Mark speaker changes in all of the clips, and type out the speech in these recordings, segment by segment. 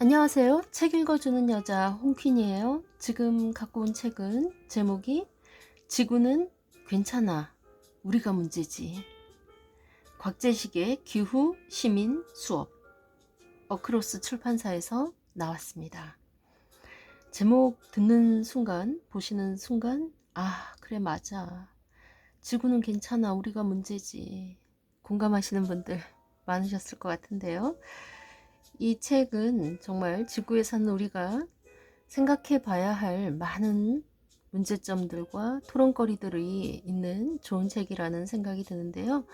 Speaker 1: 안녕하세요. 책 읽어주는 여자 홍퀸이에요. 지금 갖고 온 책은 제목이 지구는 괜찮아. 우리가 문제지. 곽재식의 기후 시민 수업. 어크로스 출판사에서 나왔습니다. 제목 듣는 순간, 보시는 순간, 아, 그래, 맞아. 지구는 괜찮아. 우리가 문제지. 공감하시는 분들 많으셨을 것 같은데요. 이 책은 정말 지구에 사는 우리가 생각해 봐야 할 많은 문제점들과 토론거리들이 있는 좋은 책이라는 생각이 드는데요.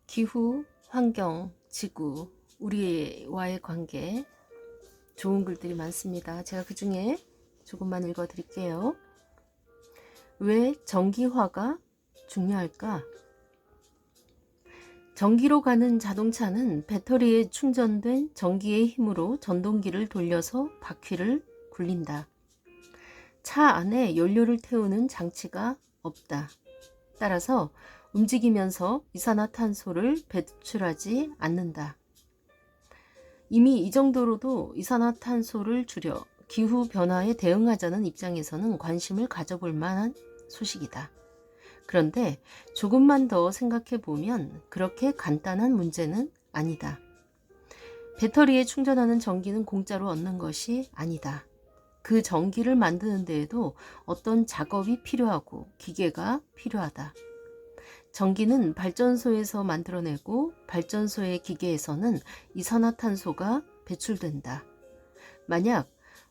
Speaker 1: 기후, 환경, 지구, 우리와의 관계, 좋은 글들이 많습니다. 제가 그 중에 조금만 읽어 드릴게요. 왜 전기화가 중요할까? 전기로 가는 자동차는 배터리에 충전된 전기의 힘으로 전동기를 돌려서 바퀴를 굴린다. 차 안에 연료를 태우는 장치가 없다. 따라서 움직이면서 이산화탄소를 배출하지 않는다. 이미 이 정도로도 이산화탄소를 줄여 기후변화에 대응하자는 입장에서는 관심을 가져볼 만한 소식이다. 그런데 조금만 더 생각해 보면 그렇게 간단한 문제는 아니다. 배터리에 충전하는 전기는 공짜로 얻는 것이 아니다. 그 전기를 만드는 데에도 어떤 작업이 필요하고 기계가 필요하다. 전기는 발전소에서 만들어내고 발전소의 기계에서는 이산화탄소가 배출된다. 만약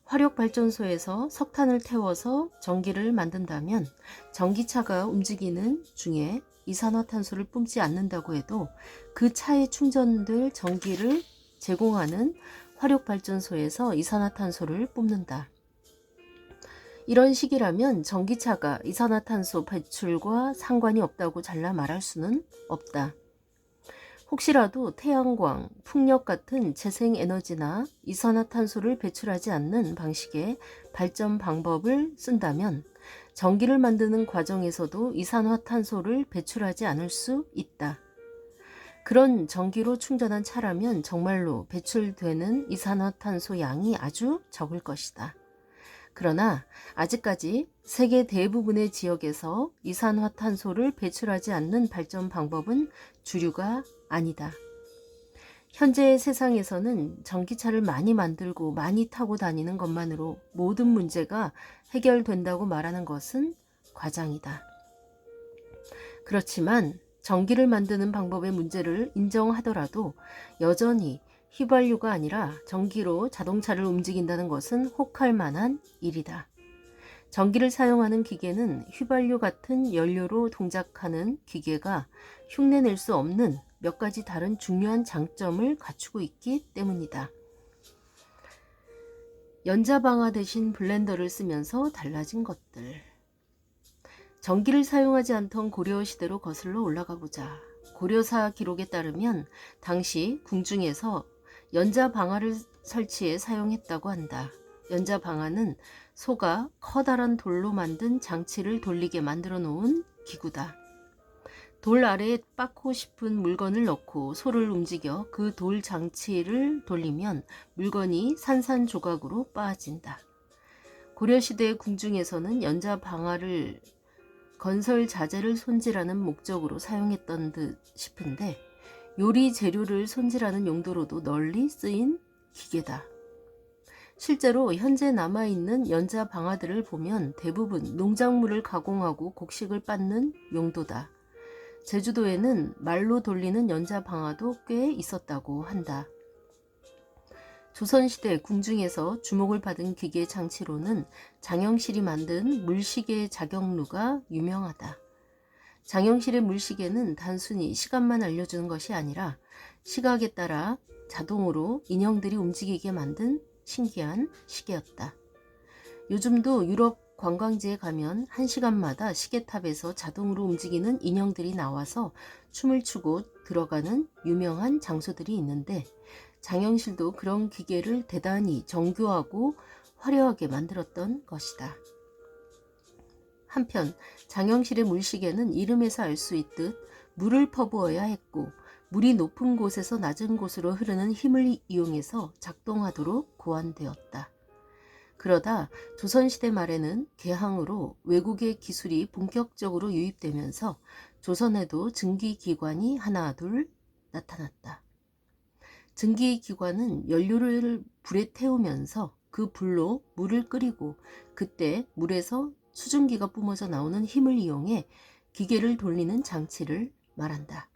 Speaker 1: 화력발전소에서 석탄을 태워서 전기를 만든다면 전기차가 움직이는 중에 이산화탄소를 뿜지 않는다고 해도 그 차에 충전될 전기를 제공하는 화력발전소에서 이산화탄소를 뿜는다. 이런 식이라면 전기차가 이산화탄소 배출과 상관이 없다고 잘라 말할 수는 없다. 혹시라도 태양광, 풍력 같은 재생에너지나 이산화탄소를 배출하지 않는 방식의 발전 방법을 쓴다면 전기를 만드는 과정에서도 이산화탄소를 배출하지 않을 수 있다. 그런 전기로 충전한 차라면 정말로 배출되는 이산화탄소 양이 아주 적을 것이다. 그러나 아직까지 세계 대부분의 지역에서 이산화탄소를 배출하지 않는 발전 방법은 주류가 아니다. 현재 세상에서는 전기차를 많이 만들고 많이 타고 다니는 것만으로 모든 문제가 해결된다고 말하는 것은 과장이다. 그렇지만 전기를 만드는 방법의 문제를 인정하더라도 여전히 휘발유가 아니라 전기로 자동차를 움직인다는 것은 혹할 만한 일이다. 전기를 사용하는 기계는 휘발유 같은 연료로 동작하는 기계가 흉내낼 수 없는 몇 가지 다른 중요한 장점을 갖추고 있기 때문이다. 연자방아 대신 블렌더를 쓰면서 달라진 것들. 전기를 사용하지 않던 고려 시대로 거슬러 올라가 보자. 고려사 기록에 따르면 당시 궁중에서 연자방아를 설치해 사용했다고 한다. 연자방아는 소가 커다란 돌로 만든 장치를 돌리게 만들어 놓은 기구다. 돌 아래에 빻고 싶은 물건을 넣고 소를 움직여 그 돌 장치를 돌리면 물건이 산산조각으로 빠진다. 고려시대 궁중에서는 연자방아를 건설 자재를 손질하는 목적으로 사용했던 듯 싶은데 요리 재료를 손질하는 용도로도 널리 쓰인 기계다. 실제로 현재 남아있는 연자 방아들을 보면 대부분 농작물을 가공하고 곡식을 빻는 용도다. 제주도에는 말로 돌리는 연자 방아도 꽤 있었다고 한다. 조선시대 궁중에서 주목을 받은 기계 장치로는 장영실이 만든 물시계 자격루가 유명하다. 장영실의 물시계는 단순히 시간만 알려주는 것이 아니라 시각에 따라 자동으로 인형들이 움직이게 만든 신기한 시계였다. 요즘도 유럽 관광지에 가면 1시간마다 시계탑에서 자동으로 움직이는 인형들이 나와서 춤을 추고 들어가는 유명한 장소들이 있는데 장영실도 그런 기계를 대단히 정교하고 화려하게 만들었던 것이다. 한편 장영실의 물시계는 이름에서 알 수 있듯 물을 퍼부어야 했고 물이 높은 곳에서 낮은 곳으로 흐르는 힘을 이용해서 작동하도록 고안되었다. 그러다 조선시대 말에는 개항으로 외국의 기술이 본격적으로 유입되면서 조선에도 증기기관이 하나 둘 나타났다. 증기기관은 연료를 불에 태우면서 그 불로 물을 끓이고 그때 물에서 수증기가 뿜어져 나오는 힘을 이용해 기계를 돌리는 장치를 말한다.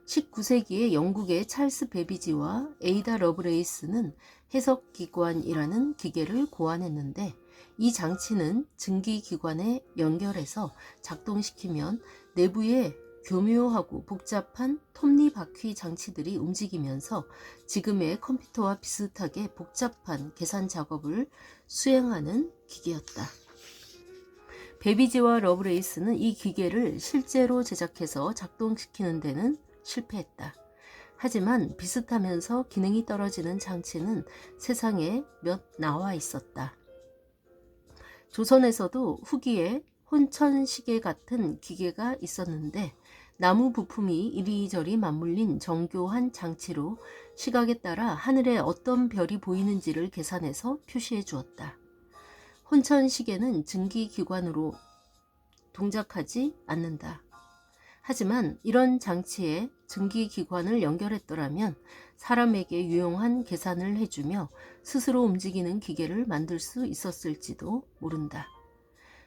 Speaker 1: 19세기에 영국의 찰스 베비지와 에이다 러브레이스는 해석기관이라는 기계를 고안했는데 이 장치는 증기기관에 연결해서 작동시키면 내부에 교묘하고 복잡한 톱니바퀴 장치들이 움직이면서 지금의 컴퓨터와 비슷하게 복잡한 계산 작업을 수행하는 기계였다. 베비지와 러브레이스는 이 기계를 실제로 제작해서 작동시키는 데는 실패했다. 하지만 비슷하면서 기능이 떨어지는 장치는 세상에 몇 나와 있었다. 조선에서도 후기에 혼천시계 같은 기계가 있었는데 나무 부품이 이리저리 맞물린 정교한 장치로 시각에 따라 하늘에 어떤 별이 보이는지를 계산해서 표시해 주었다. 혼천시계는 증기기관으로 동작하지 않는다. 하지만 이런 장치에 증기기관을 연결했더라면 사람에게 유용한 계산을 해주며 스스로 움직이는 기계를 만들 수 있었을지도 모른다.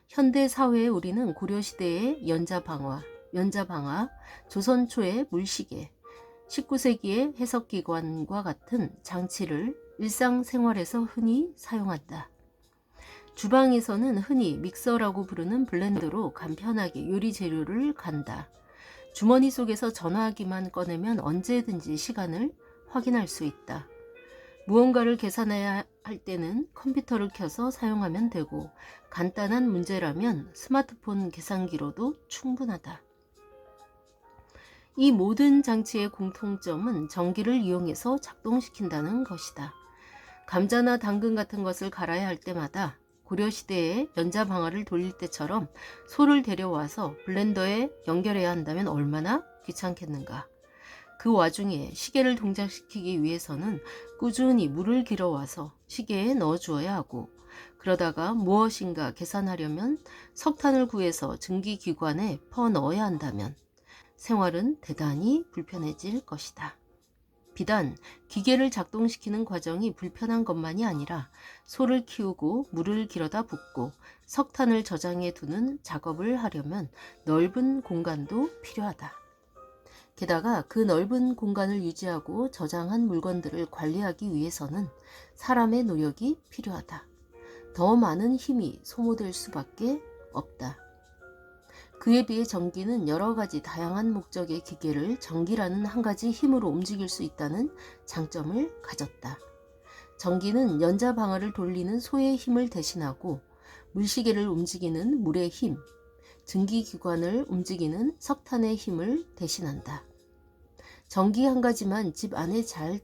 Speaker 1: 현대 사회의 우리는 고려시대의 연자방화, 조선 초의 물시계, 19세기의 해석기관과 같은 장치를 일상생활에서 흔히 사용한다. 주방에서는 흔히 믹서라고 부르는 블렌더로 간편하게 요리 재료를 간다. 주머니 속에서 전화기만 꺼내면 언제든지 시간을 확인할 수 있다. 무언가를 계산해야 할 때는 컴퓨터를 켜서 사용하면 되고 간단한 문제라면 스마트폰 계산기로도 충분하다. 이 모든 장치의 공통점은 전기를 이용해서 작동시킨다는 것이다. 감자나 당근 같은 것을 갈아야 할 때마다 고려시대에 연자방아를 돌릴 때처럼 소를 데려와서 블렌더에 연결해야 한다면 얼마나 귀찮겠는가. 그 와중에 시계를 동작시키기 위해서는 꾸준히 물을 길어와서 시계에 넣어주어야 하고 그러다가 무엇인가 계산하려면 석탄을 구해서 증기기관에 퍼넣어야 한다면 생활은 대단히 불편해질 것이다. 비단 기계를 작동시키는 과정이 불편한 것만이 아니라 소를 키우고 물을 길어다 붓고 석탄을 저장해 두는 작업을 하려면 넓은 공간도 필요하다. 게다가 그 넓은 공간을 유지하고 저장한 물건들을 관리하기 위해서는 사람의 노력이 필요하다. 더 많은 힘이 소모될 수밖에 없다. 그에 비해 전기는 여러 가지 다양한 목적의 기계를 전기라는 한 가지 힘으로 움직일 수 있다는 장점을 가졌다. 전기는 연자방아를 돌리는 소의 힘을 대신하고 물시계를 움직이는 물의 힘, 증기기관을 움직이는 석탄의 힘을 대신한다. 전기 한 가지만 집 안에 잘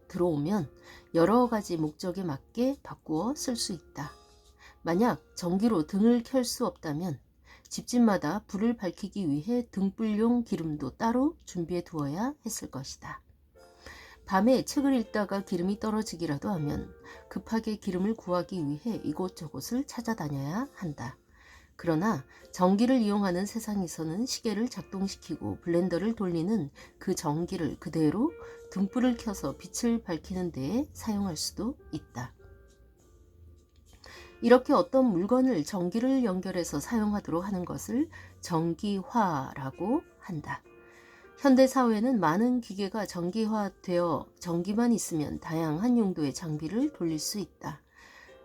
Speaker 1: 들어오면 여러 가지 목적에 맞게 바꾸어 쓸 수 있다. 만약 전기로 등을 켤 수 없다면 집집마다 불을 밝히기 위해 등불용 기름도 따로 준비해 두어야 했을 것이다. 밤에 책을 읽다가 기름이 떨어지기라도 하면 급하게 기름을 구하기 위해 이곳저곳을 찾아다녀야 한다. 그러나 전기를 이용하는 세상에서는 시계를 작동시키고 블렌더를 돌리는 그 전기를 그대로 등불을 켜서 빛을 밝히는 데에 사용할 수도 있다. 이렇게 어떤 물건을 전기를 연결해서 사용하도록 하는 것을 전기화라고 한다. 현대 사회는 많은 기계가 전기화되어 전기만 있으면 다양한 용도의 장비를 돌릴 수 있다.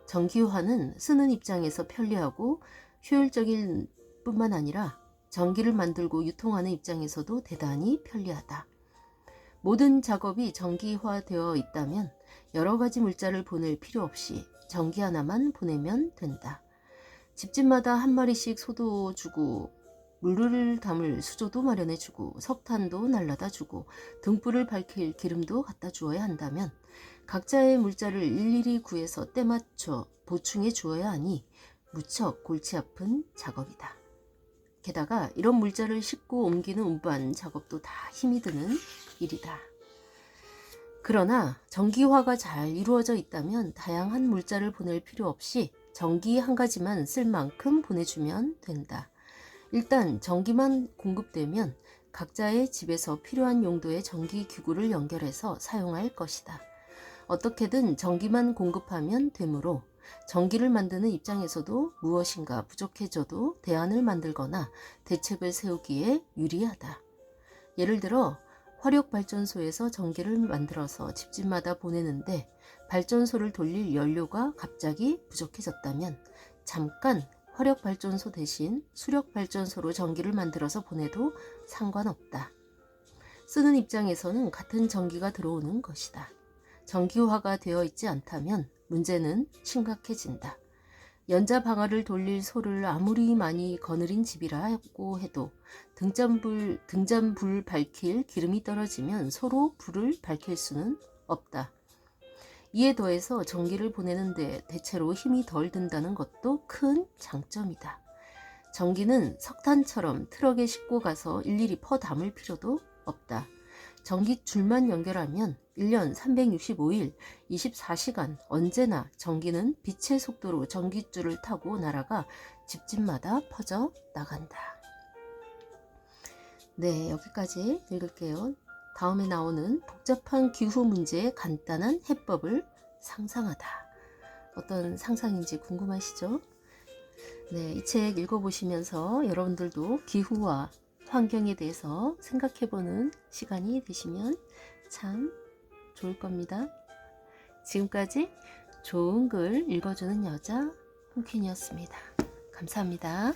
Speaker 1: 전기화는 쓰는 입장에서 편리하고 효율적일 뿐만 아니라 전기를 만들고 유통하는 입장에서도 대단히 편리하다. 모든 작업이 전기화되어 있다면 여러 가지 물자를 보낼 필요 없이 전기 하나만 보내면 된다. 집집마다 한 마리씩 소도 주고 물을 담을 수조도 마련해주고 석탄도 날라다 주고 등불을 밝힐 기름도 갖다 주어야 한다면 각자의 물자를 일일이 구해서 때맞춰 보충해 주어야 하니 무척 골치 아픈 작업이다. 게다가 이런 물자를 싣고 옮기는 운반 작업도 다 힘이 드는 일이다. 그러나 전기화가 잘 이루어져 있다면 다양한 물자를 보낼 필요 없이 전기 한 가지만 쓸 만큼 보내주면 된다. 일단 전기만 공급되면 각자의 집에서 필요한 용도의 전기기구를 연결해서 사용할 것이다. 어떻게든 전기만 공급하면 되므로 전기를 만드는 입장에서도 무엇인가 부족해져도 대안을 만들거나 대책을 세우기에 유리하다. 예를 들어 화력발전소에서 전기를 만들어서 집집마다 보내는데 발전소를 돌릴 연료가 갑자기 부족해졌다면 잠깐 화력발전소 대신 수력발전소로 전기를 만들어서 보내도 상관없다. 쓰는 입장에서는 같은 전기가 들어오는 것이다. 전기화가 되어 있지 않다면 문제는 심각해진다. 연자 방아를 돌릴 소를 아무리 많이 거느린 집이라고 해도 등잔불 밝힐 기름이 떨어지면 소로 불을 밝힐 수는 없다. 이에 더해서 전기를 보내는데 대체로 힘이 덜 든다는 것도 큰 장점이다. 전기는 석탄처럼 트럭에 싣고 가서 일일이 퍼 담을 필요도 없다. 전기줄만 연결하면 1년 365일 24시간 언제나 전기는 빛의 속도로 전기줄을 타고 날아가 집집마다 퍼져 나간다. 네, 여기까지 읽을게요. 다음에 나오는 복잡한 기후 문제의 간단한 해법을 상상하다. 어떤 상상인지 궁금하시죠? 네, 이 책 읽어보시면서 여러분들도 기후와 환경에 대해서 생각해보는 시간이 되시면 참 좋을 겁니다. 지금까지 좋은 글 읽어주는 여자 홍퀸이었습니다. 감사합니다.